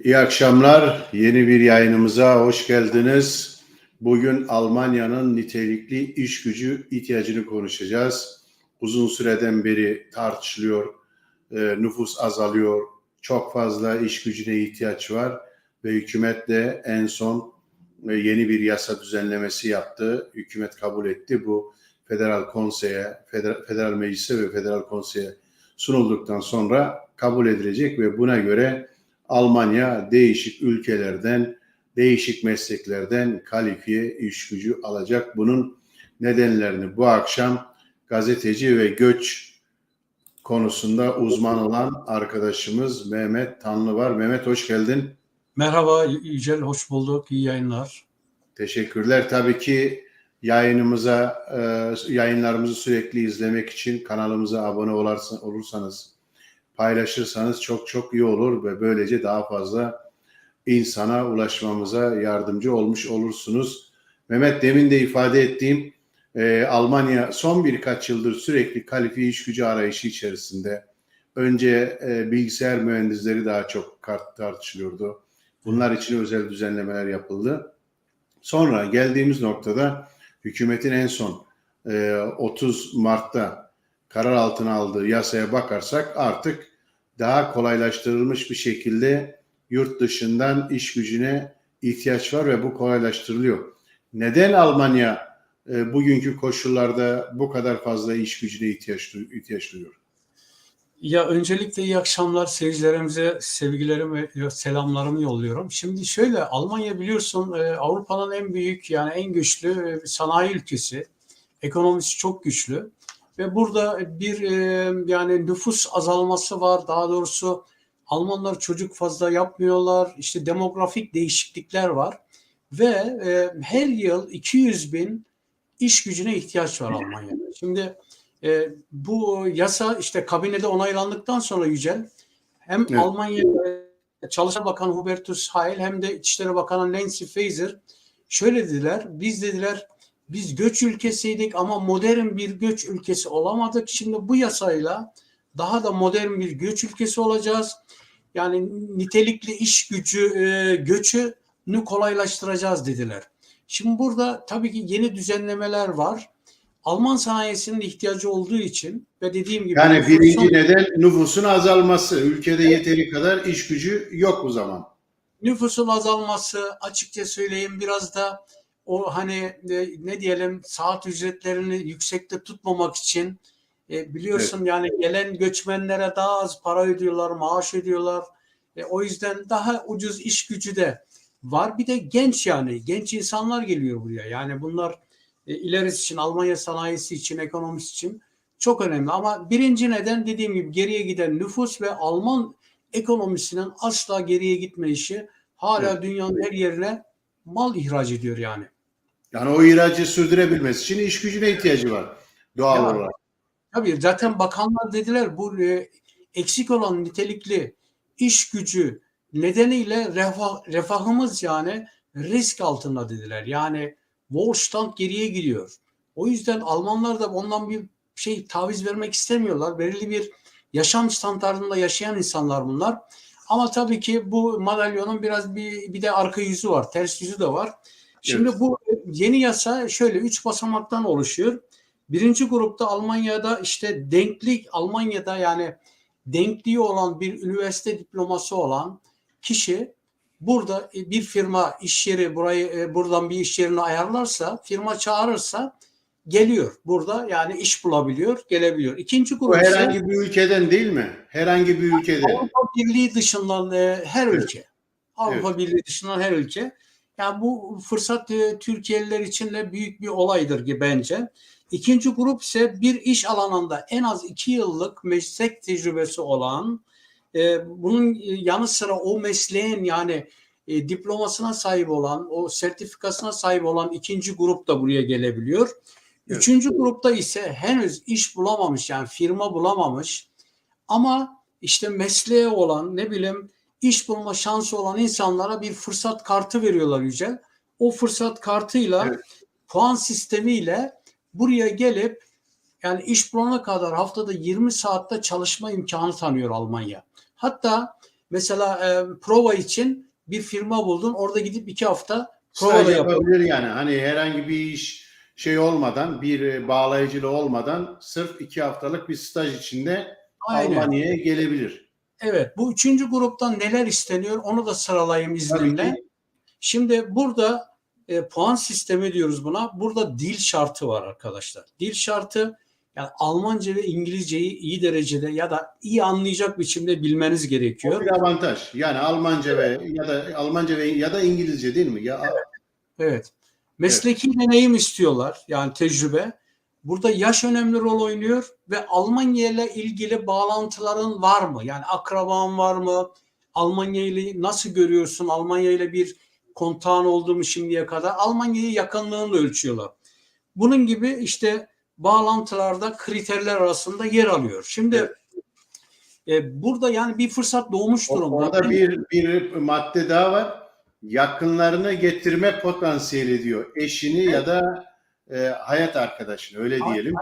İyi akşamlar. Yeni bir yayınımıza hoş geldiniz. Bugün Almanya'nın nitelikli iş gücü ihtiyacını konuşacağız. Uzun süreden beri tartışılıyor. Nüfus azalıyor. Çok fazla iş gücüne ihtiyaç var. Ve hükümet de en son yeni bir yasa düzenlemesi yaptı. Hükümet kabul etti. Bu Federal Konsey'e, Federal Meclis'e ve Federal Konsey'e sunulduktan sonra kabul edilecek ve buna göre Almanya değişik ülkelerden, değişik mesleklerden kalifiye iş gücü alacak. Bunun nedenlerini bu akşam gazeteci ve göç konusunda uzman olan arkadaşımız Mehmet Tanlı var. Mehmet hoş geldin. Merhaba Yücel, hoş bulduk. İyi yayınlar. Teşekkürler. Tabii ki yayınlarımızı sürekli izlemek için kanalımıza abone olursanız, paylaşırsanız çok çok iyi olur ve böylece daha fazla insana ulaşmamıza yardımcı olmuş olursunuz. Mehmet, demin de ifade ettiğim Almanya son birkaç yıldır sürekli kalifiye iş gücü arayışı içerisinde. Önce bilgisayar mühendisleri daha çok tartışılıyordu. Bunlar için özel düzenlemeler yapıldı. Sonra geldiğimiz noktada hükümetin en son 30 Mart'ta karar altına aldığı yasaya bakarsak artık daha kolaylaştırılmış bir şekilde yurt dışından iş gücüne ihtiyaç var ve bu kolaylaştırılıyor. Neden Almanya bugünkü koşullarda bu kadar fazla iş gücüne ihtiyaç duyuyor? Ya öncelikle iyi akşamlar seyircilerimize, sevgilerimi ve selamlarımı yolluyorum. Şimdi şöyle, Almanya biliyorsun Avrupa'nın en büyük, yani en güçlü sanayi ülkesi. Ekonomisi çok güçlü ve burada yani nüfus azalması var. Daha doğrusu Almanlar çocuk fazla yapmıyorlar. İşte demografik değişiklikler var ve her yıl 200 bin iş gücüne ihtiyaç var Almanya'da. Şimdi bu yasa işte kabinede onaylandıktan sonra Yücel, hem Evet. Almanya'da Çalışma Bakanı Hubertus Heil hem de İçişleri Bakanı Nancy Faeser şöyle dediler. Biz göç ülkesiydik ama modern bir göç ülkesi olamadık. Şimdi bu yasayla daha da modern bir göç ülkesi olacağız. Yani nitelikli iş gücü göçünü kolaylaştıracağız dediler. Şimdi burada tabii ki yeni düzenlemeler var. Alman sanayisinin ihtiyacı olduğu için ve dediğim gibi Yani birinci neden nüfusun azalması. Ülkede yeteri kadar iş gücü yok o zaman. Nüfusun azalması, açıkça söyleyeyim, biraz da o hani ne diyelim, saat ücretlerini yüksekte tutmamak için biliyorsun, evet. Yani gelen göçmenlere daha az para ödüyorlar, maaş ödüyorlar. O yüzden daha ucuz iş gücü de var. Bir de genç insanlar geliyor buraya. Yani bunlar ilerisi için, Almanya sanayisi için, ekonomisi için çok önemli. Ama birinci neden, dediğim gibi, geriye giden nüfus ve Alman ekonomisinin asla geriye gitmeyişi. Hala evet. Dünyanın her yerine mal ihraç ediyor yani. Yani o ihracı sürdürebilmesi için iş gücüne ihtiyacı var doğal olarak. Tabii zaten bakanlar dediler, bu eksik olan nitelikli iş gücü nedeniyle refahımız yani risk altında dediler. Yani Wohlstand geriye gidiyor. O yüzden Almanlar da ondan bir taviz vermek istemiyorlar. Belirli bir yaşam standartında yaşayan insanlar bunlar. Ama tabii ki bu madalyonun biraz bir de arka yüzü var, ters yüzü de var. Şimdi evet. Bu yeni yasa şöyle 3 basamaktan oluşuyor. Birinci grupta Almanya'da işte Almanya'da yani denkliği olan bir üniversite diploması olan kişi burada bir firma iş yeri buradan bir iş yerini ayarlarsa, firma çağırırsa geliyor. Burada yani iş bulabiliyor, gelebiliyor. İkinci grup herhangi bir ülkeden değil mi? Herhangi bir ülkeden. Avrupa Birliği dışından her ülke. Avrupa Birliği dışından her ülke. Yani bu fırsat Türkiye'liler için de büyük bir olaydır ki bence. İkinci grup ise bir iş alanında en az 2 yıllık meslek tecrübesi olan, bunun yanı sıra o mesleğin yani diplomasına sahip olan, o sertifikasına sahip olan ikinci grup da buraya gelebiliyor. Evet. Üçüncü grupta ise henüz iş bulamamış, yani firma bulamamış ama işte mesleğe olan, ne bileyim, iş bulma şansı olan insanlara bir fırsat kartı veriyorlar Yücel. O fırsat kartıyla, puan sistemiyle buraya gelip yani iş bulana kadar haftada 20 saatte çalışma imkanı tanıyor Almanya. Hatta mesela prova için bir firma buldun. Orada gidip 2 hafta prova Staj da yapabilir. yapabilir yani. Hani herhangi bir iş şey olmadan, bir bağlayıcılığı olmadan sırf 2 haftalık bir staj içinde Aynen. Almanya'ya gelebilir. Evet. Bu 3. gruptan neler isteniyor? Onu da sıralayayım Tabii izninle. ki. Şimdi burada puan sistemi diyoruz buna. Burada dil şartı var arkadaşlar. Dil şartı, yani Almanca ve İngilizceyi iyi derecede ya da iyi anlayacak biçimde bilmeniz O gerekiyor. bir avantaj. Yani Almanca ve ya da Almanca ve ya da İngilizce değil mi? Evet. Evet. Mesleki deneyim istiyorlar. Yani tecrübe. Burada yaş önemli rol oynuyor ve Almanya ile ilgili bağlantıların var mı? Yani akraban var mı? Almanya ile nasıl görüyorsun? Almanya ile bir kontağın oldu mu şimdiye kadar? Almanya'ya yakınlığını ölçüyorlar. Bunun gibi işte bağlantılarda kriterler arasında yer alıyor. Evet. Şimdi burada yani bir fırsat doğmuş durumda. Orada bir madde daha var. Yakınlarını getirme potansiyeli diyor. Eşini ya da hayat arkadaşını öyle diyelim.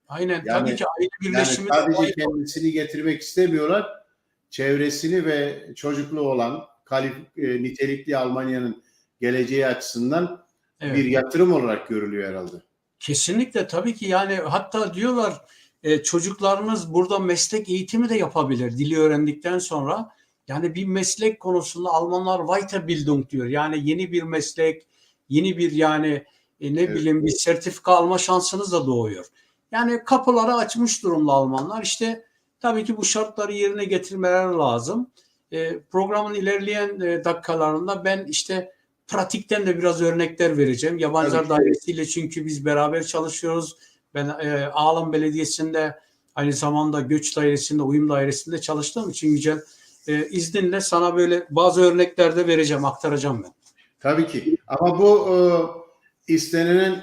Aynen. Tabii Yani ki aile yani birleşimi de sadece olay. kendisini getirmek istemiyorlar. Çevresini ve çocuklu olan nitelikli Almanya'nın geleceği açısından bir Evet. yatırım olarak görülüyor herhalde. Kesinlikle tabii ki, yani hatta diyorlar çocuklarınız burada meslek eğitimi de yapabilir dili öğrendikten sonra. Yani bir meslek konusunda Almanlar Weiterbildung diyor. Yani yeni bir meslek, yeni bir yani ne Evet. bileyim bir sertifika alma şansınız da doğuyor. Yani kapıları açmış durumda Almanlar. İşte tabii ki bu şartları yerine getirmeler lazım. Programın ilerleyen dakikalarında ben işte pratikten de biraz örnekler vereceğim. Tabii Yabancılar ki. Dairesi'yle çünkü biz beraber çalışıyoruz. Ben Ağlam Belediyesi'nde aynı zamanda Göç Dairesi'nde, Uyum Dairesi'nde çalıştığım için Yücel, izninle sana böyle bazı örnekler de vereceğim, aktaracağım ben. Tabii ki. Ama bu istenen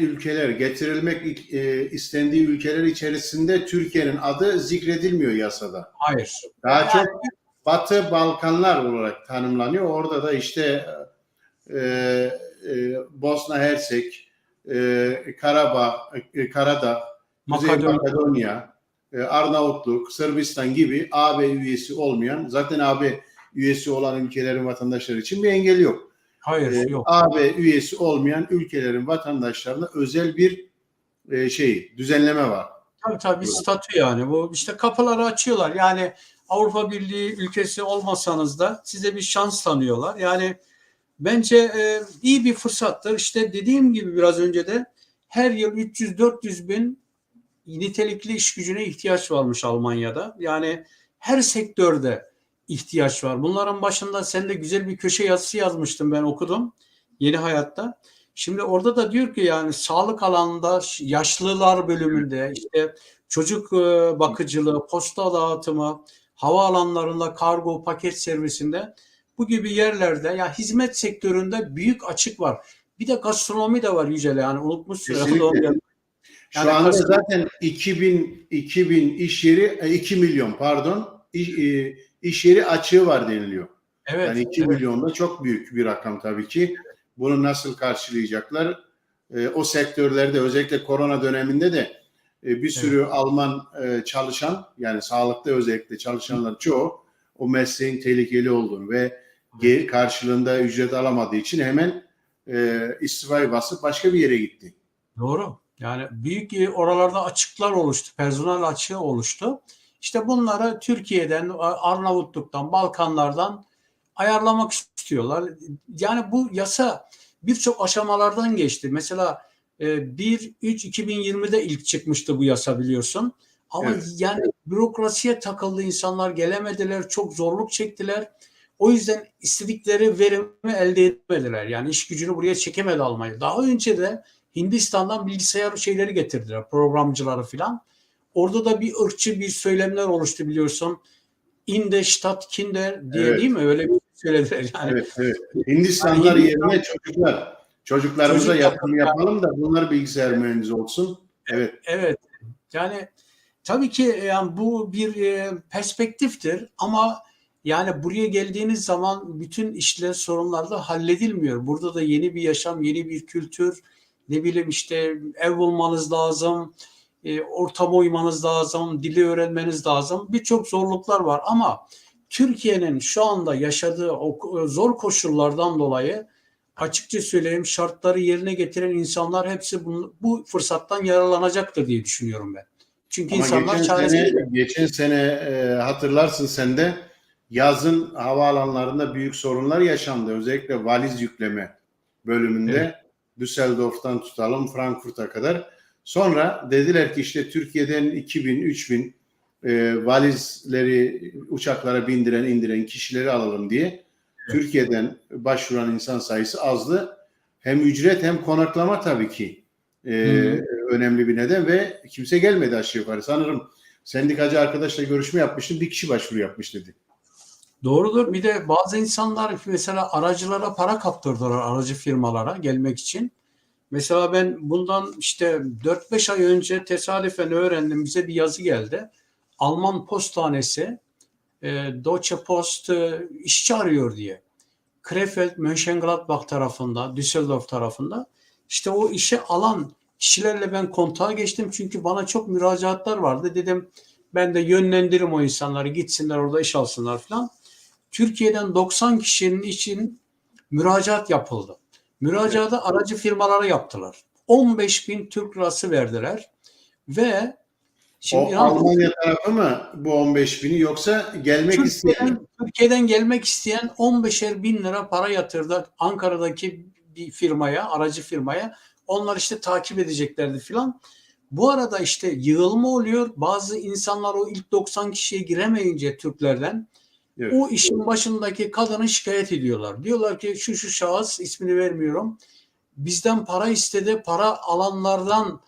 ülkeler, getirilmek istendiği ülkeler içerisinde Türkiye'nin adı zikredilmiyor yasada. Hayır. Daha Yani çok Batı Balkanlar olarak tanımlanıyor. Orada da işte e, Bosna Hersek, Karabağ, Karadağ, Kuzey Makedonya. Makedonya, Arnavutluk, Sırbistan gibi AB üyesi olmayan, zaten AB üyesi olan ülkelerin vatandaşları için bir engel yok. Hayır, yok. AB üyesi olmayan ülkelerin vatandaşlarına özel bir düzenleme var. Tabii bir statü yani. Bu işte kapıları açıyorlar. Yani Avrupa Birliği ülkesi olmasanız da size bir şans tanıyorlar. Yani bence iyi bir fırsattır. İşte dediğim gibi biraz önce de her yıl 300-400 bin nitelikli iş gücüne ihtiyaç varmış Almanya'da. Yani her sektörde ihtiyaç var. Bunların başında sen de güzel bir köşe yazısı yazmıştın, ben okudum. Yeni Hayat'ta. Şimdi orada da diyor ki yani sağlık alanında, yaşlılar bölümünde, işte çocuk bakıcılığı, posta dağıtımı, havaalanlarında, kargo, paket servisinde, bu gibi yerlerde ya hizmet sektöründe büyük açık var. Bir de gastronomi de var Yücel, yani unutmuşsun. Kesinlikle. Şu Yani anda zaten 2000 iş yeri, 2 milyon pardon, iş yeri açığı var deniliyor. Yani evet, 2 milyon da çok büyük bir rakam tabii ki. Bunu nasıl karşılayacaklar? O sektörlerde özellikle korona döneminde de bir sürü Alman çalışan, yani sağlıkta özellikle çalışanlar çoğu o mesleğin tehlikeli olduğunu ve karşılığında ücret alamadığı için hemen istifayı basıp başka bir yere gitti. doğru. Yani büyük oralarda açıklar oluştu, personel açığı oluştu. İşte bunları Türkiye'den, Arnavutluk'tan, Balkanlardan ayarlamak istiyorlar. Yani bu yasa birçok aşamalardan geçti. Mesela 1-3-2020'de ilk çıkmıştı bu yasa, biliyorsun. Ama Evet. yani bürokrasiye takıldı, insanlar gelemediler, çok zorluk çektiler. O yüzden istedikleri verimi elde etmediler. Yani iş gücünü buraya çekemedi Almanya. Daha önce de Hindistan'dan bilgisayar şeyleri getirdiler, programcıları filan. Orada da bir ırkçı bir söylemler oluştu, biliyorsun. In der Stadt Kinder diye, değil Evet. mi? Öyle bir şey söylediler yani. Evet, evet. Yani Hindistanlılar Hindistan yerine çocuklar. Çocuklarımıza çocuk yatırım yapıyor. yapalım da bunlar bilgisayar mühendisi olsun. Evet, Evet. Yani tabii ki yani bu bir perspektiftir ama yani buraya geldiğiniz zaman bütün işler, sorunlar da halledilmiyor. Burada da yeni bir yaşam, yeni bir kültür, ne bileyim işte ev bulmanız lazım, ortama uymanız lazım, dili öğrenmeniz lazım. Birçok zorluklar var ama Türkiye'nin şu anda yaşadığı o zor koşullardan dolayı açıkça söyleyeyim şartları yerine getiren insanlar hepsi bu fırsattan yararlanacaktır diye düşünüyorum ben. Çünkü Ama insanlar çaresiz. geçen sene hatırlarsın sen de yazın havaalanlarında büyük sorunlar yaşandı. Özellikle valiz yükleme bölümünde Evet. Düsseldorf'tan tutalım Frankfurt'a kadar. Sonra dediler ki işte Türkiye'den 2000-3000 valizleri uçaklara bindiren indiren kişileri alalım diye. Evet. Türkiye'den başvuran insan sayısı azdı. Hem ücret hem konaklama tabii ki önemli bir neden ve kimse gelmedi aşağı yukarı. Sanırım sendikacı arkadaşla görüşme yapmıştım. Bir kişi başvuru yapmış dedi. Doğrudur. Bir de bazı insanlar mesela aracılara para kaptırdılar, aracı firmalara gelmek için. Mesela ben bundan işte 4-5 ay önce tesadüfen öğrendim. Bize bir yazı geldi. Alman postanesi Deutsche Post işçi arıyor diye. Krefeld, Mönchengladbach tarafında, Düsseldorf tarafında. İşte o işe alan kişilerle ben kontağa geçtim. Çünkü bana çok müracaatlar vardı. Dedim ben de yönlendiririm o insanları. Gitsinler orada iş alsınlar falan. Türkiye'den 90 kişinin için müracaat yapıldı. Müracaatı evet. Aracı firmalara yaptılar. 15.000 Türk lirası verdiler ve şimdi Almanya tarafı mı bu 15.000'i yoksa gelmek isteyen? Türkiye'den gelmek isteyen 15'er bin lira para yatırdı Ankara'daki bir firmaya, aracı firmaya. Onlar işte takip edeceklerdi filan. Bu arada işte yığılma oluyor. Bazı insanlar o ilk 90 kişiye giremeyince Türklerden evet. O işin başındaki kadını şikayet ediyorlar. Diyorlar ki şu şahıs ismini vermiyorum. Bizden para istedi. Para alanlardan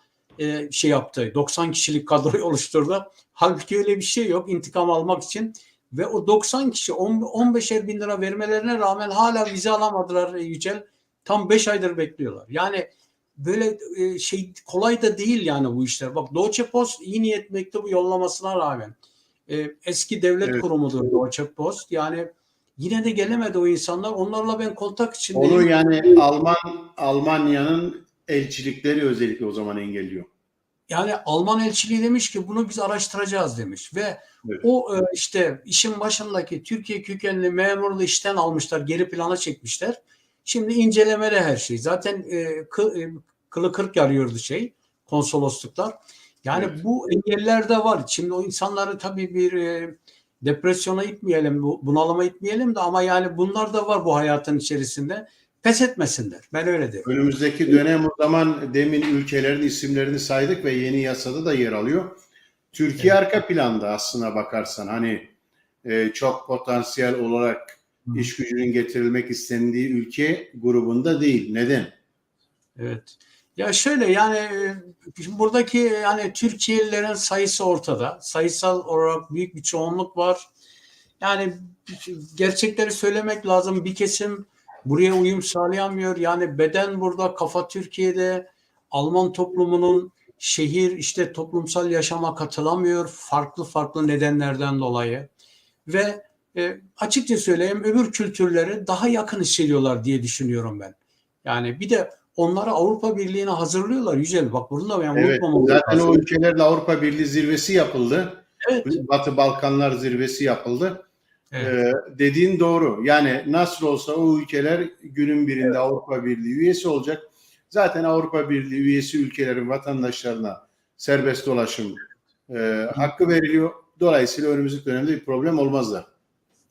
şey yaptı. 90 kişilik kadroyu oluşturdu. Halbuki öyle bir şey yok. İntikam almak için. Ve o 90 kişi 15'er bin lira vermelerine rağmen hala vize alamadılar Yücel. Tam 5 aydır bekliyorlar. Yani böyle şey kolay da değil yani bu işler. Bak Deutsche Post iyi niyet mektubu yollamasına rağmen eski devlet evet. kurumudur Deutsche Post. Yani yine de gelemedi o insanlar. Onlarla ben kontak içindeyim. Onu yani Almanya'nın elçilikleri özellikle o zaman engelliyor. Yani Alman elçiliği demiş ki bunu biz araştıracağız demiş ve evet. O işte işin başındaki Türkiye kökenli memurlu işten almışlar, geri plana çekmişler. Şimdi incelemede her şey. Zaten kılı kırk yarıyordu konsolosluklar. Yani evet. Bu engeller de var. Şimdi o insanları tabii bir depresyona itmeyelim, bunalıma itmeyelim de ama yani bunlar da var bu hayatın içerisinde. Pes etmesinler. Ben öyle diyorum. Önümüzdeki dönem o zaman demin ülkelerin isimlerini saydık ve yeni yasada da yer alıyor. Türkiye evet. Arka planda aslına bakarsan hani çok potansiyel olarak iş gücünün getirilmek istendiği ülke grubunda değil. Neden? Evet. Ya şöyle yani buradaki yani Türkiye'lilerin sayısı ortada. Sayısal olarak büyük bir çoğunluk var. Yani gerçekleri söylemek lazım. Bir kesim buraya uyum sağlayamıyor. Yani beden burada, kafa Türkiye'de. Alman toplumunun şehir işte toplumsal yaşama katılamıyor. Farklı nedenlerden dolayı. Ve açıkça söyleyeyim öbür kültürleri daha yakın hissediyorlar diye düşünüyorum ben. Yani bir de onları Avrupa Birliği'ne hazırlıyorlar Yücel. Bak bunu da evet, zaten lazım. O ülkelerle Avrupa Birliği zirvesi yapıldı. Evet. Batı Balkanlar zirvesi yapıldı. Evet. Dediğin doğru. Yani nasıl olsa o ülkeler günün birinde evet. Avrupa Birliği üyesi olacak. Zaten Avrupa Birliği üyesi ülkelerin vatandaşlarına serbest dolaşım hakkı veriliyor. Dolayısıyla önümüzdeki dönemde bir problem olmaz da.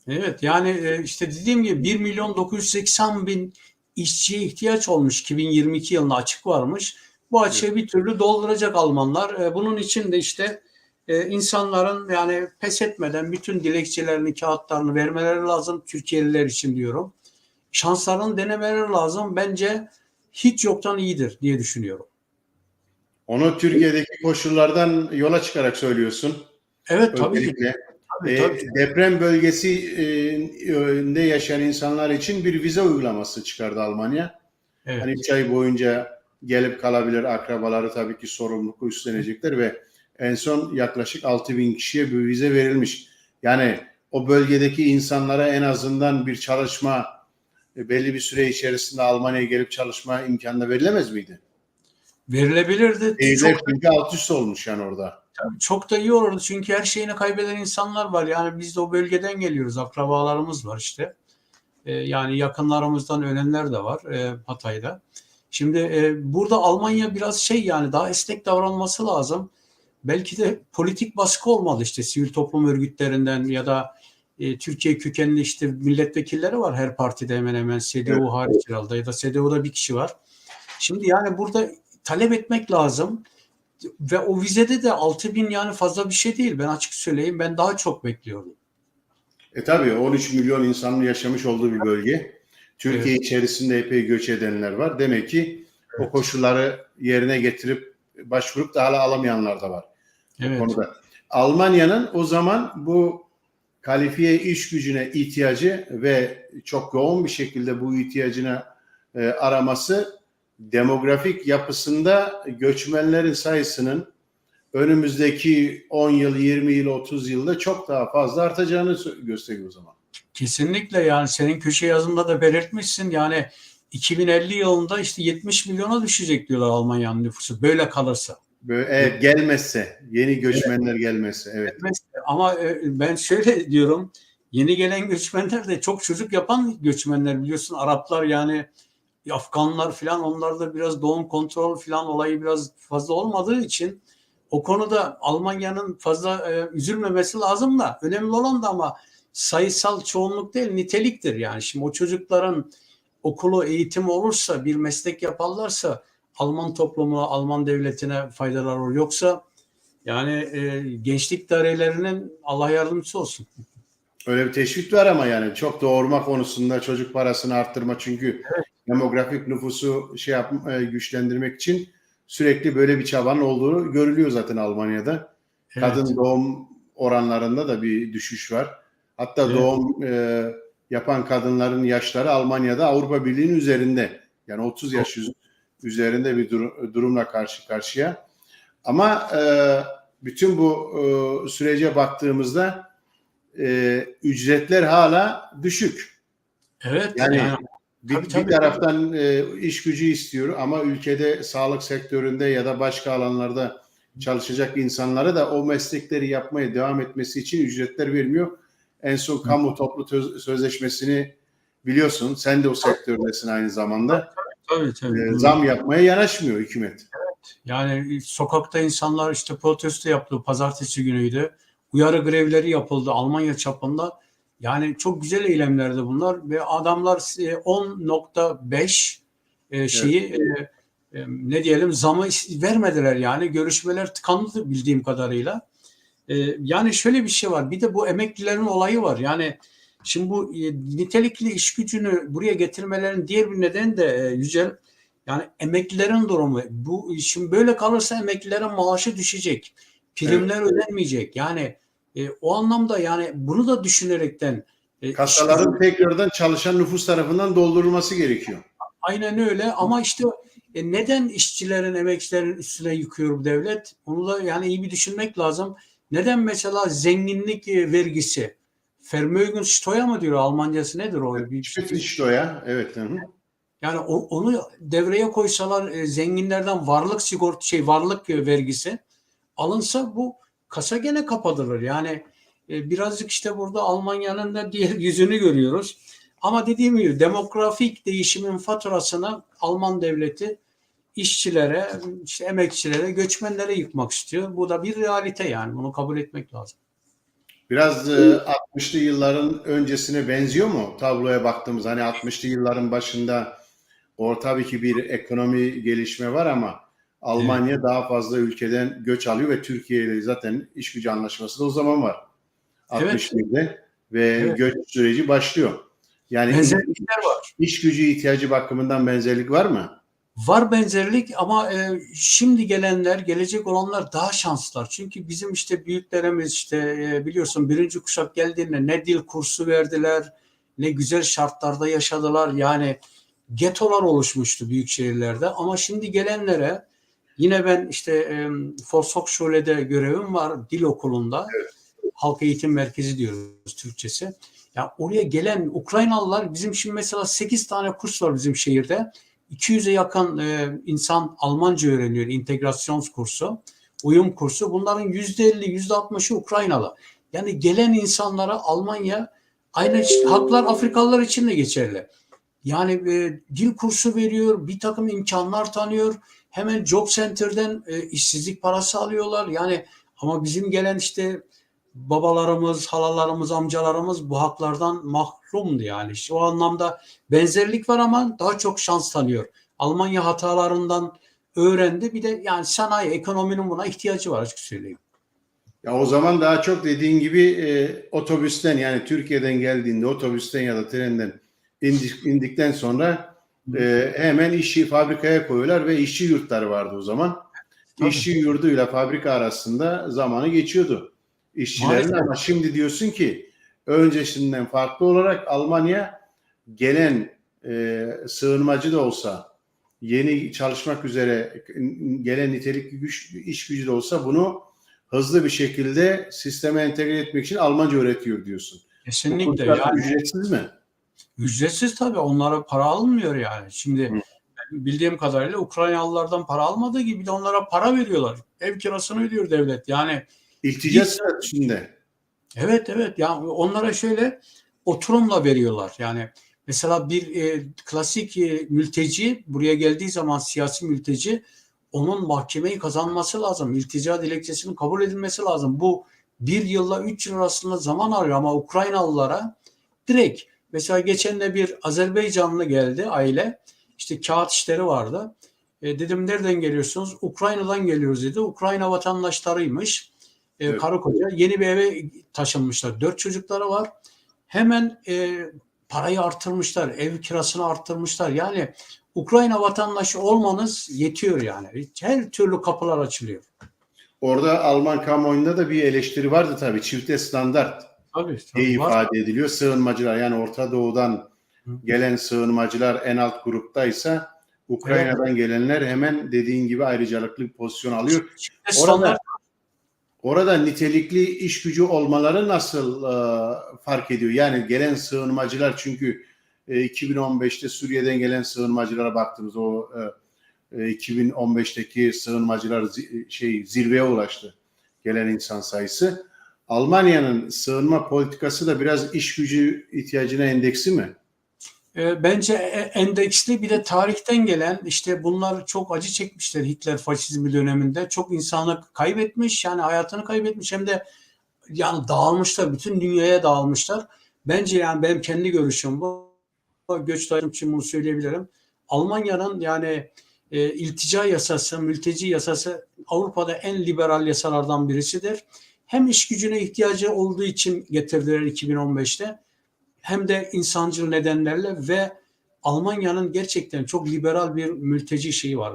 Evet yani işte dediğim gibi 1.980.000 işçiye ihtiyaç olmuş 2022 yılında açık varmış. Bu açığı evet. Bir türlü dolduracak Almanlar. Bunun için de işte insanların yani pes etmeden bütün dilekçelerini, kağıtlarını vermeleri lazım. Türkiye'liler için diyorum. Şanslarını denemeleri lazım. Bence hiç yoktan iyidir diye düşünüyorum. Onu Türkiye'deki koşullardan yola çıkarak söylüyorsun. Evet tabii ki. Tabii. Deprem bölgesinde yaşayan insanlar için bir vize uygulaması çıkardı Almanya. Evet. Hani 3 ay boyunca gelip kalabilir, akrabaları tabii ki sorumluluk üstlenecekler ve en son yaklaşık 6.000 kişiye bir vize verilmiş. Yani o bölgedeki insanlara en azından bir çalışma belli bir süre içerisinde Almanya'ya gelip çalışma imkanı verilemez miydi? Verilebilirdi. Çünkü alt üst olmuş yani orada. Çok da iyi olurdu çünkü her şeyini kaybeden insanlar var. Yani biz de o bölgeden geliyoruz. Akrabalarımız var işte. Yani yakınlarımızdan ölenler de var Hatay'da. Şimdi burada Almanya biraz yani daha esnek davranması lazım. Belki de politik baskı olmalı işte sivil toplum örgütlerinden ya da Türkiye kökenli işte milletvekilleri var her partide hemen hemen CDU hariç herhalde ya da CDU'da bir kişi var. Şimdi yani burada talep etmek lazım ve o vizede de 6.000 yani fazla bir şey değil. Ben açık söyleyeyim ben daha çok bekliyordum. Tabii 13 milyon insanın yaşamış olduğu bir bölge. Türkiye içerisinde epey göç edenler var. Demek ki o koşulları yerine getirip başvurup da hala alamayanlar da var. Bu konuda. Almanya'nın o zaman bu kalifiye iş gücüne ihtiyacı ve çok yoğun bir şekilde bu ihtiyacını araması demografik yapısında göçmenlerin sayısının önümüzdeki 10 yıl, 20 yıl, 30 yılda çok daha fazla artacağını gösteriyor o zaman. Kesinlikle yani senin köşe yazında da belirtmişsin yani 2050 yılında işte 70 milyona düşecek diyorlar Almanya'nın nüfusu böyle kalırsa. Böyle, gelmezse, yeni göçmenler gelmezse. Evet. Ama ben şöyle diyorum yeni gelen göçmenler de çok çocuk yapan göçmenler biliyorsun Araplar yani Afganlar falan onlarda biraz doğum kontrol falan olayı biraz fazla olmadığı için o konuda Almanya'nın fazla üzülmemesi lazım da önemli olan da ama sayısal çoğunluk değil niteliktir yani. Şimdi o çocukların okulu eğitimi olursa bir meslek yaparlarsa Alman toplumuna Alman devletine faydalar olur. Yoksa yani gençlik dairelerinin Allah yardımcısı olsun. Öyle bir teşvik var ama yani çok doğurma konusunda çocuk parasını arttırma çünkü demografik nüfusu güçlendirmek için sürekli böyle bir çabanın olduğu görülüyor zaten Almanya'da. Kadın doğum oranlarında da bir düşüş var. Hatta doğum yapan kadınların yaşları Almanya'da Avrupa Birliği'nin üzerinde. Yani 30 yaş üzerinde bir durumla karşı karşıya. Ama bütün bu sürece baktığımızda ücretler hala düşük. Evet. Yani bir taraftan iş gücü istiyor ama ülkede sağlık sektöründe ya da başka alanlarda çalışacak insanlara da o meslekleri yapmaya devam etmesi için ücretler vermiyor. En son kamu toplu sözleşmesini biliyorsun. Sen de o sektördesin aynı zamanda. Tabii. Zam yapmaya yanaşmıyor hükümet. Evet. Yani sokakta insanlar işte protesto yaptı. Pazartesi günüydü. Uyarı grevleri yapıldı Almanya çapında. Yani çok güzel eylemlerdi bunlar ve adamlar 10.5 ne diyelim zamı vermediler yani. Görüşmeler tıkandı bildiğim kadarıyla. Yani şöyle bir şey var. Bir de bu emeklilerin olayı var. Yani şimdi bu nitelikli iş gücünü buraya getirmelerin diğer bir nedeni de Yücel yani emeklilerin durumu. Bu şimdi böyle kalırsa emeklilerin maaşı düşecek. Primler ödenmeyecek. Yani o anlamda yani bunu da düşünerekten kasaların tekrardan çalışan nüfus tarafından doldurulması gerekiyor. Aynen öyle ama işte neden işçilerin, emekçilerin üstüne yıkıyor bu devlet? Onu da yani iyi bir düşünmek lazım. Neden mesela zenginlik vergisi? Vermögenssteuer mı diyor Almancası nedir o? Spitzensteuer, evet. Yani onu devreye koysalar zenginlerden varlık vergisi alınsa bu kasa gene kapatılır. Yani birazcık işte burada Almanya'nın da diğer yüzünü görüyoruz. Ama dediğim gibi demografik değişimin faturasını Alman devleti işçilere, işte emekçilere, göçmenlere yıkmak istiyor. Bu da bir realite yani. Bunu kabul etmek lazım. Biraz 60'lı yılların öncesine benziyor mu tabloya baktığımız? Hani 60'lı yılların başında tabii ki bir ekonomi gelişme var ama Almanya daha fazla ülkeden göç alıyor ve Türkiye ile zaten iş gücü anlaşması da o zaman var. 61'de ve göç süreci başlıyor. Yani benzerlikler var. İş gücü ihtiyacı bakımından benzerlik var mı? Var benzerlik ama şimdi gelenler, gelecek olanlar daha şanslılar. Çünkü bizim işte büyüklerimiz işte biliyorsun birinci kuşak geldiğinde ne dil kursu verdiler, ne güzel şartlarda yaşadılar. Yani getolar oluşmuştu büyük şehirlerde. Ama şimdi gelenlere yine ben işte Volkshochschule'de görevim var dil okulunda. Halk Eğitim Merkezi diyoruz Türkçesi. Ya oraya gelen Ukraynalılar bizim şimdi mesela 8 tane kurs var bizim şehirde. 200'e yakın insan Almanca öğreniyor, integrasyon kursu. uyum kursu. Bunların %50, %60'ı Ukraynalı. Yani gelen insanlara Almanya aynı haklar Afrikalılar için de geçerli. Yani dil kursu veriyor, bir takım imkanlar tanıyor. Hemen Job Center'den işsizlik parası alıyorlar. Yani ama bizim gelen işte babalarımız, halalarımız, amcalarımız bu haklardan mahrumdu yani. İşte o anlamda benzerlik var ama daha çok şans tanıyor. Almanya hatalarından öğrendi. Bir de yani sanayi, ekonominin buna ihtiyacı var açık söyleyeyim. Ya o zaman daha çok dediğin gibi otobüsten, yani Türkiye'den geldiğinde otobüsten ya da trenden indikten sonra hemen işi fabrikaya koyuyorlar ve işçi yurtları vardı o zaman. Tabii. İşçi yurduyla fabrika arasında zamanı geçiyordu işçilerin. Maalesef. Ama şimdi diyorsun ki öncesinden farklı olarak Almanya gelen sığınmacı da olsa, yeni çalışmak üzere gelen nitelikli iş gücü de olsa bunu hızlı bir şekilde sisteme entegre etmek için Almanca öğretiyor diyorsun. Bu Kesinlikle. kurslar Yani ücretsiz mi? ücretsiz tabii. Onlara para alınmıyor yani. Şimdi bildiğim kadarıyla Ukraynalılardan para almadığı gibi bir de onlara para veriyorlar. Ev kirasını ödüyor devlet. Yani İltica statüsünde. evet, evet. Yani onlara şöyle oturumla veriyorlar. Yani mesela bir klasik mülteci buraya geldiği zaman siyasi mülteci onun mahkemeyi kazanması lazım. İltica dilekçesinin kabul edilmesi lazım. Bu 1 yılla 3 yıl arasında zaman alıyor ama Ukraynalılara direkt mesela geçen de bir Azerbaycanlı geldi aile. İşte kağıt işleri vardı. Dedim nereden geliyorsunuz? Ukrayna'dan geliyoruz dedi. Ukrayna vatandaşlarıymış. Evet. Karı koca yeni bir eve taşınmışlar. 4 çocukları var. Hemen parayı arttırmışlar. Ev kirasını arttırmışlar. Yani Ukrayna vatandaşı olmanız yetiyor yani. Her türlü kapılar açılıyor. Orada Alman kamuoyunda da bir eleştiri vardı tabii. Çifte standart Tabii, diye tabii var. ifade ediliyor. Sığınmacılar, yani Orta Doğu'dan gelen sığınmacılar en alt gruptaysa Ukrayna'dan gelenler hemen dediğin gibi ayrıcalıklı bir pozisyon alıyor. Çifte standart. Orada nitelikli iş gücü olmaları nasıl fark ediyor? Yani gelen sığınmacılar, çünkü 2015'te Suriye'den gelen sığınmacılara baktığımız o 2015'teki sığınmacılar zirveye ulaştı, gelen insan sayısı. Almanya'nın sığınma politikası da biraz iş gücü ihtiyacına endeksi mi? Bence endeksli, bir de tarihten gelen işte bunlar çok acı çekmişler Hitler faşizmi döneminde. Çok insanı kaybetmiş, yani hayatını kaybetmiş, hem de yani dağılmışlar, bütün dünyaya dağılmışlar. Bence yani benim kendi görüşüm bu. Göç dağıtım için bunu söyleyebilirim. Almanya'nın yani iltica yasası, mülteci yasası Avrupa'da en liberal yasalardan birisidir. Hem iş gücüne ihtiyacı olduğu için getirdiler 2015'te, hem de insancıl nedenlerle ve Almanya'nın gerçekten çok liberal bir mülteci şeyi var,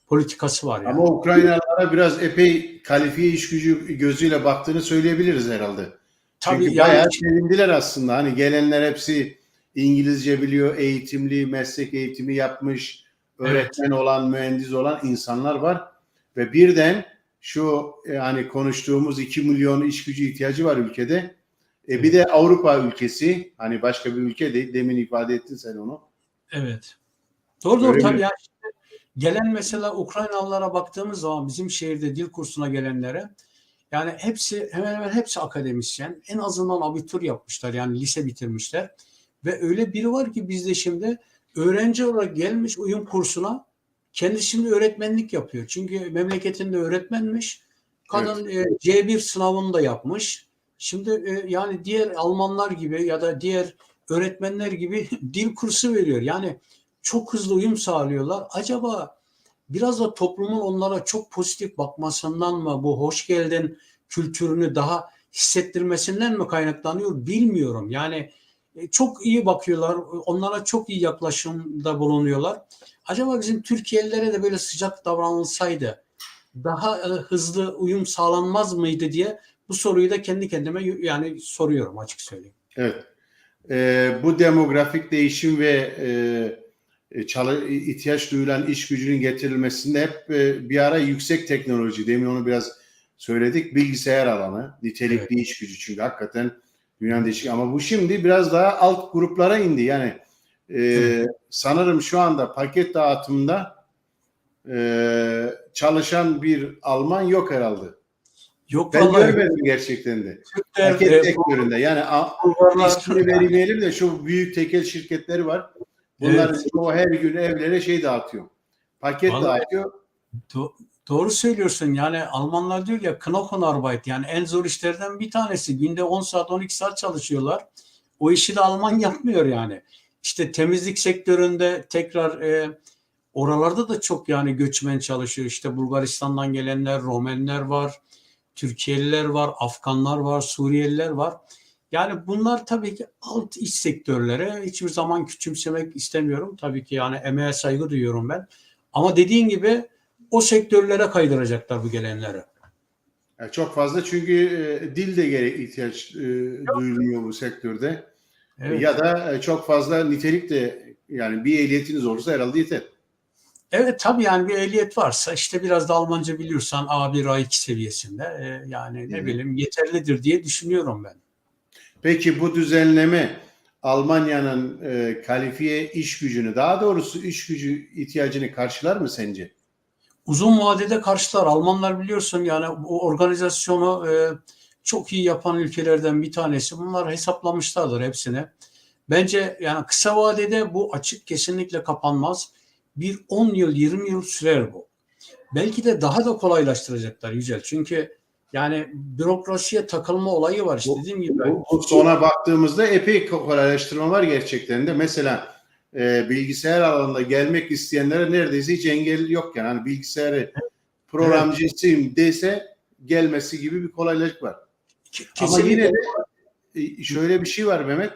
politikası var yani. Ama Ukraynalılara biraz epey kalifiye iş gücü gözüyle baktığını söyleyebiliriz herhalde. Çünkü Tabii bayağı yani sevindiler aslında. Hani gelenler hepsi İngilizce biliyor, eğitimli, meslek eğitimi yapmış, öğretmen olan, mühendis olan insanlar var. Ve birden şu hani konuştuğumuz 2 milyon iş gücü ihtiyacı var ülkede. Bir de Avrupa ülkesi, hani başka bir ülke değil, demin ifade ettin sen onu. evet. Doğru Öyle tabii mi? ya. Gelen mesela Ukraynalılara baktığımız zaman bizim şehirde dil kursuna gelenlere, yani hepsi, hemen hemen hepsi akademisyen. En azından abitur yapmışlar, yani lise bitirmişler. Ve öyle biri var ki bizde şimdi öğrenci olarak gelmiş uyum kursuna, kendisi şimdi öğretmenlik yapıyor. Çünkü memleketinde öğretmenmiş. Kadın C1 sınavını da yapmış. Şimdi yani diğer Almanlar gibi ya da diğer öğretmenler gibi dil kursu veriyor. Yani çok hızlı uyum sağlıyorlar. Acaba biraz da toplumun onlara çok pozitif bakmasından mı, bu hoş geldin kültürünü daha hissettirmesinden mi kaynaklanıyor bilmiyorum. Yani çok iyi bakıyorlar, onlara çok iyi yaklaşımda bulunuyorlar. Acaba bizim Türkiye'lilere de böyle sıcak davranılsaydı daha hızlı uyum sağlanmaz mıydı diye bu soruyu da kendi kendime yani soruyorum, açık söyleyeyim. Evet. Bu demografik değişim ve ihtiyaç duyulan iş gücünün getirilmesinde hep bir ara yüksek teknoloji, demin onu biraz söyledik, bilgisayar alanı, nitelikli iş gücü, çünkü hakikaten dünyanın değişik, ama bu şimdi biraz daha alt gruplara indi. Yani sanırım şu anda paket dağıtımında çalışan bir Alman yok herhalde. Yok Ben vallahi görmedim gerçekten de. Türkler, Paket sektöründe. Yani Bulgarlar, ismini vermeyelim de şu büyük tekel şirketleri var. Bunların evet, çoğu her gün evlere şey dağıtıyor. Paket vallahi dağıtıyor. do- doğru söylüyorsun. Yani Almanlar diyor ya Knochenarbeit, yani en zor işlerden bir tanesi. Günde 10 saat 12 saat çalışıyorlar. O işi de Alman yapmıyor yani. İşte temizlik sektöründe tekrar oralarda da çok yani göçmen çalışıyor. İşte Bulgaristan'dan gelenler, Romenler var, Türkiye'liler var, Afganlar var, Suriyeliler var. Yani bunlar tabii ki alt iş sektörlere hiçbir zaman küçümsemek istemiyorum. Tabii ki yani emeğe saygı duyuyorum ben. Ama dediğin gibi o sektörlere kaydıracaklar bu gelenleri. Yani çok fazla çünkü dil de ihtiyaç duyuluyor bu sektörde. Ya Evet. da çok fazla nitelik de yani bir ehliyetiniz olursa herhalde yeter. Evet tabii yani bir ehliyet varsa işte biraz da Almanca biliyorsan A1 A2 seviyesinde yani Hı ne hı. bileyim yeterlidir diye düşünüyorum ben. Peki bu düzenleme Almanya'nın kalifiye iş gücünü, daha doğrusu iş gücü ihtiyacını karşılar mı sence? Uzun vadede karşılar. Almanlar biliyorsun yani bu organizasyonu çok iyi yapan ülkelerden bir tanesi. Bunlar hesaplamışlardır hepsini. Bence yani kısa vadede bu açık kesinlikle kapanmaz. Bir 10 yıl 20 yıl sürer bu. Belki de daha da kolaylaştıracaklar Yücel. Çünkü yani bürokrasiye takılma olayı var işte Bu, dediğim gibi. bu sona baktığımızda epey kolaylaştırma var gerçekten de. Mesela bilgisayar alanında gelmek isteyenlere neredeyse hiç engel yok yani. Hani bilgisayarı Evet, programcısıyım dese gelmesi gibi bir kolaylık var. Ama yine kesinlikle. de şöyle bir şey var Mehmet.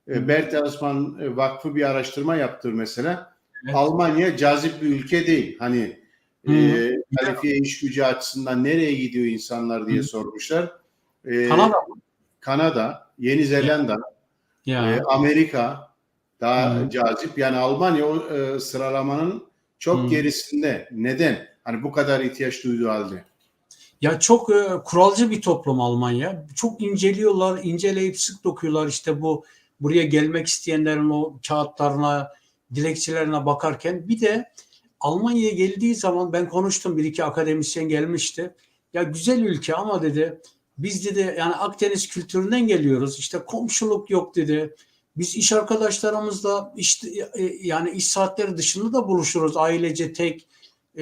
Bertelsmann Vakfı bir araştırma yaptı mesela. Evet. Almanya cazip bir ülke değil. Hani Hı hı. kalifiye iş gücü açısından nereye gidiyor insanlar diye sormuşlar. E, Kanada. Kanada, Yeni Ya, Zelanda, ya. Amerika daha Hı, cazip. Yani Almanya o sıralamanın çok hı. gerisinde. Neden? Hani bu kadar ihtiyaç duyduğu halde. Ya çok kuralcı bir toplum Almanya. Çok inceliyorlar, inceleyip sık dokuyorlar. İşte bu buraya gelmek isteyenlerin o kağıtlarına, dilekçelerine bakarken. Bir de Almanya'ya geldiği zaman ben konuştum, bir iki akademisyen gelmişti. Ya güzel ülke ama dedi biz dedi yani Akdeniz kültüründen geliyoruz. İşte komşuluk yok dedi. Biz iş arkadaşlarımızla işte yani iş saatleri dışında da buluşuruz ailece tek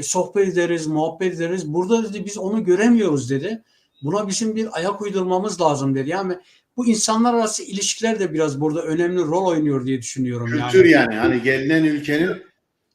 sohbet ederiz, muhabbet ederiz. Burada dedi biz onu göremiyoruz dedi. Buna bizim bir ayak uydurmamız lazım dedi. Yani bu insanlar arası ilişkiler de biraz burada önemli rol oynuyor diye düşünüyorum Kültür yani. yani. Hani gelinen ülkenin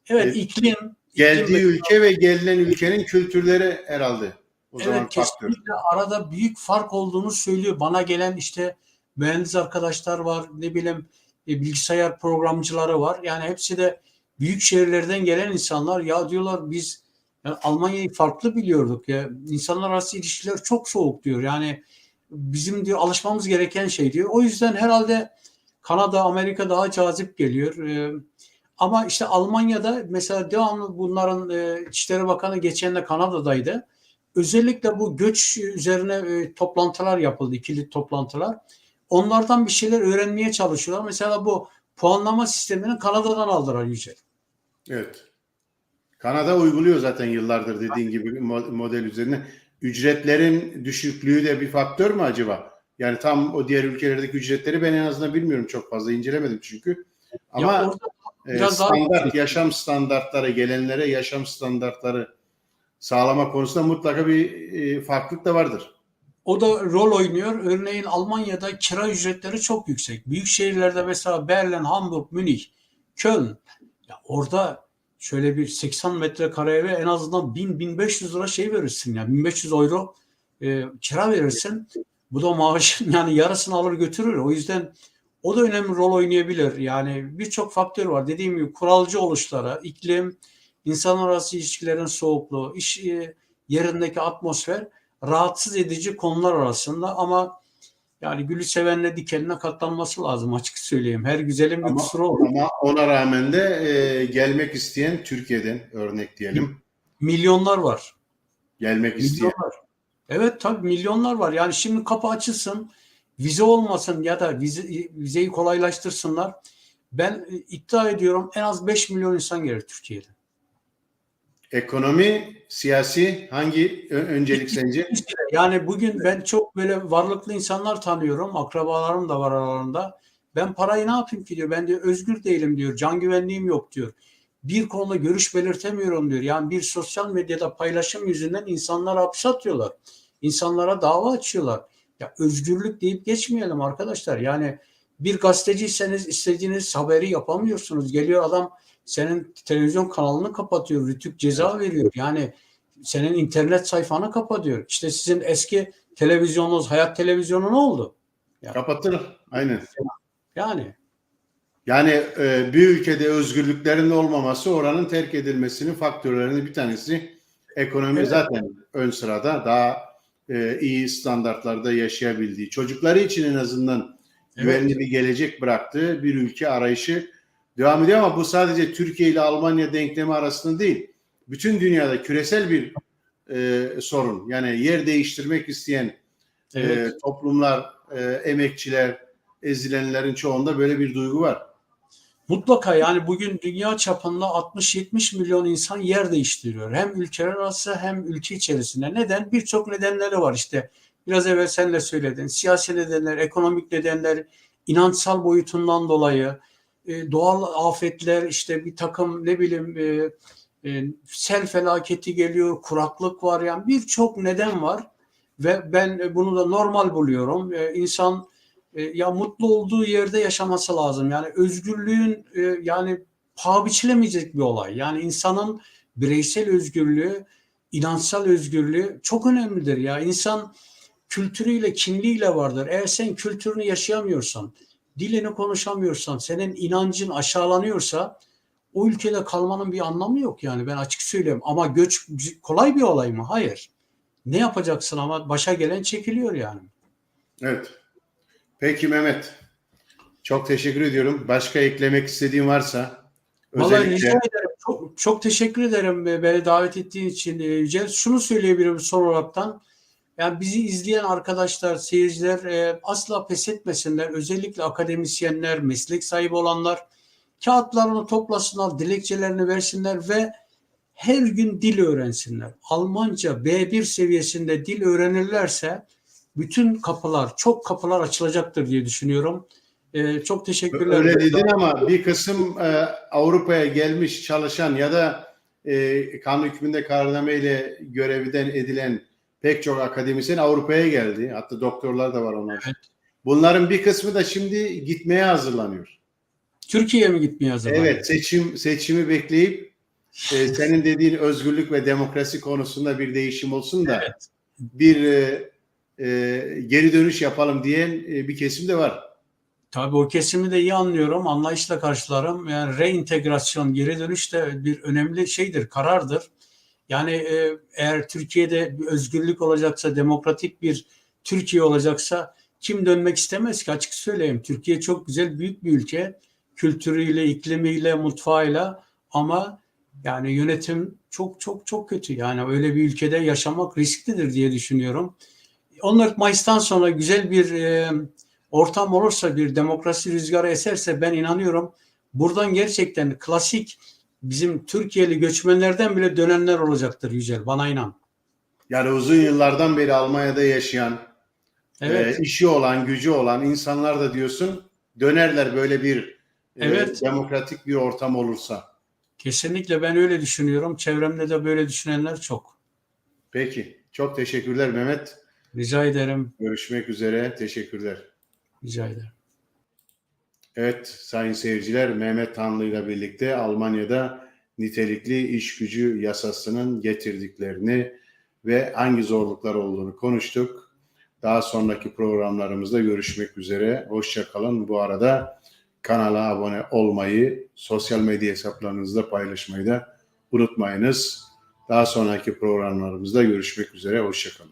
Evet e, iklim geldiği mesela. ülke ve gelinen ülkenin kültürleri herhalde o zaman Evet faktör. kesinlikle arada büyük fark olduğunu söylüyor. Bana gelen işte mühendis arkadaşlar var, ne bileyim bilgisayar programcıları var. Yani hepsi de büyük şehirlerden gelen insanlar. Ya diyorlar biz yani Almanya'yı farklı biliyorduk ya. İnsanlar arası ilişkiler çok soğuk diyor. Yani bizim diyor alışmamız gereken şey diyor. O yüzden herhalde Kanada, Amerika daha cazip geliyor. Ama işte Almanya'da mesela devamlı bunların İçişleri Bakanı geçen de Kanada'daydı. Özellikle bu göç üzerine toplantılar yapıldı, ikili toplantılar. Onlardan bir şeyler öğrenmeye çalışıyorlar. Mesela bu puanlama sistemini Kanada'dan aldılar Yücel. Evet. Kanada uyguluyor zaten yıllardır dediğin gibi model üzerine. Ücretlerin düşüklüğü de bir faktör mü acaba? Yani tam o diğer ülkelerdeki ücretleri ben en azından bilmiyorum, çok fazla incelemedim çünkü. Ya Ama orada biraz daha standart yüksek. yaşam standartları, gelenlere yaşam standartları sağlama konusunda mutlaka bir farklılık da vardır. O da rol oynuyor. Örneğin Almanya'da kira ücretleri çok yüksek. Büyük şehirlerde mesela Berlin, Hamburg, Münih, Köln. Ya orada şöyle bir 80 metrekare eve en azından 1000-1500 lira şey verirsin ya. 1500 euro kira verirsin. Bu da maaşın yani yarısını alır götürür. O yüzden o da önemli rol oynayabilir. Yani birçok faktör var. Dediğim gibi kuralcı oluşlara, iklim, insan arası ilişkilerin soğukluğu, iş yerindeki atmosfer rahatsız edici konular arasında ama yani gülü sevenle dikenine katlanması lazım açık söyleyeyim. Her güzelin bir Ama kusuru olur. ama ona rağmen de gelmek isteyen, Türkiye'den örnek diyelim, Milyonlar var. gelmek isteyen. Milyonlar. Evet tabii milyonlar var. Yani şimdi kapı açılsın, vize olmasın ya da vizeyi kolaylaştırsınlar. Ben iddia ediyorum en az 5 milyon insan gelir Türkiye'de. Ekonomi, siyasi hangi öncelik sence? Yani bugün ben çok böyle varlıklı insanlar tanıyorum. Akrabalarım da var aralarında. Ben parayı ne yapayım ki diyor. Ben diyor özgür değilim diyor. Can güvenliğim yok diyor. Bir konuda görüş belirtemiyorum diyor. Yani bir sosyal medyada paylaşım yüzünden insanlar hapse atıyorlar. İnsanlara dava açıyorlar. Ya özgürlük deyip geçmeyelim arkadaşlar. Yani bir gazeteciyseniz istediğiniz haberi yapamıyorsunuz. Geliyor adam senin televizyon kanalını kapatıyor. Rütük ceza veriyor. Yani senin internet sayfanı kapatıyor. İşte sizin eski televizyonunuz, Hayat Televizyonu ne oldu? Ya, Kapatır. Aynen. yani Yani bir ülkede özgürlüklerin olmaması oranın terk edilmesinin faktörlerinin bir tanesi. Ekonomi evet, zaten ön sırada, daha iyi standartlarda yaşayabildiği, çocukları için en azından güvenli evet, bir gelecek bıraktığı bir ülke arayışı devam ediyor, ama bu sadece Türkiye ile Almanya denklemi arasında değil. Bütün dünyada küresel bir sorun. Yani yer değiştirmek isteyen evet. toplumlar, emekçiler, ezilenlerin çoğunda böyle bir duygu var. Mutlaka yani bugün dünya çapında 60-70 milyon insan yer değiştiriyor. Hem ülkeler arası hem ülke içerisinde. Neden? Birçok nedenleri var işte. Biraz evvel sen de söyledin. Siyasi nedenler, ekonomik nedenler, inançsal boyutundan dolayı, doğal afetler, işte bir takım ne bileyim sel felaketi geliyor, kuraklık var, yani birçok neden var ve ben bunu da normal buluyorum. İnsan ya mutlu olduğu yerde yaşaması lazım. Yani özgürlüğün yani paha biçilemeyecek bir olay. Yani insanın bireysel özgürlüğü, inançsal özgürlüğü çok önemlidir. Ya insan kültürüyle, kimliğiyle vardır. Eğer sen kültürünü yaşayamıyorsan, dilini konuşamıyorsan, senin inancın aşağılanıyorsa o ülkede kalmanın bir anlamı yok yani, ben açık söyleyeyim. Ama göç kolay bir olay mı? Hayır. Ne yapacaksın ama başa gelen çekiliyor yani. Evet. Peki Mehmet, çok teşekkür ediyorum. Başka eklemek istediğin varsa Vallahi rica özellikle. ederim. Çok, çok teşekkür ederim beni davet ettiğin için Yücel. Şunu söyleyebilirim son olaraktan. Yani bizi izleyen arkadaşlar, seyirciler asla pes etmesinler. Özellikle akademisyenler, meslek sahibi olanlar kağıtlarını toplasınlar, dilekçelerini versinler ve her gün dil öğrensinler. Almanca B1 seviyesinde dil öğrenirlerse bütün kapılar, çok kapılar açılacaktır diye düşünüyorum. Çok teşekkürler. Öyle dedin ama bir kısım Avrupa'ya gelmiş çalışan ya da kanun hükmünde kararnameyle görevden edilen pek çok akademisyen Avrupa'ya geldi. Hatta doktorlar da var onlar. Evet. Bunların bir kısmı da şimdi gitmeye hazırlanıyor. Türkiye'ye mi gitmeye hazırlanıyor? Evet, seçimi bekleyip senin dediğin özgürlük ve demokrasi konusunda bir değişim olsun da Evet. bir geri dönüş yapalım diyen bir kesim de var. Tabii o kesimi de iyi anlıyorum, anlayışla karşılarım. Yani reentegrasyon, geri dönüş de bir önemli şeydir, karardır. Yani eğer Türkiye'de bir özgürlük olacaksa, demokratik bir Türkiye olacaksa kim dönmek istemez ki, açık söyleyeyim. Türkiye çok güzel, büyük bir ülke. Kültürüyle, iklimiyle, mutfağıyla, ama yani yönetim çok çok çok kötü. Yani öyle bir ülkede yaşamak risklidir diye düşünüyorum. 14 Mayıs'tan sonra güzel bir ortam olursa, bir demokrasi rüzgarı eserse, ben inanıyorum buradan gerçekten klasik bizim Türkiye'li göçmenlerden bile dönenler olacaktır Yücel. Bana inan. Yani uzun yıllardan beri Almanya'da yaşayan, Evet, işi olan, gücü olan insanlar da diyorsun dönerler böyle bir evet. demokratik bir ortam olursa. Kesinlikle ben öyle düşünüyorum. Çevremde de böyle düşünenler çok. Peki. Çok teşekkürler Mehmet. Rica ederim. Görüşmek üzere. Teşekkürler. Rica ederim. Evet sayın seyirciler, Mehmet Tanlı ile birlikte Almanya'da nitelikli iş gücü yasasının getirdiklerini ve hangi zorluklar olduğunu konuştuk. Daha sonraki programlarımızda görüşmek üzere. Hoşça kalın. Bu arada kanala abone olmayı, sosyal medya hesaplarınızda paylaşmayı da unutmayınız. Daha sonraki programlarımızda görüşmek üzere. Hoşça kalın.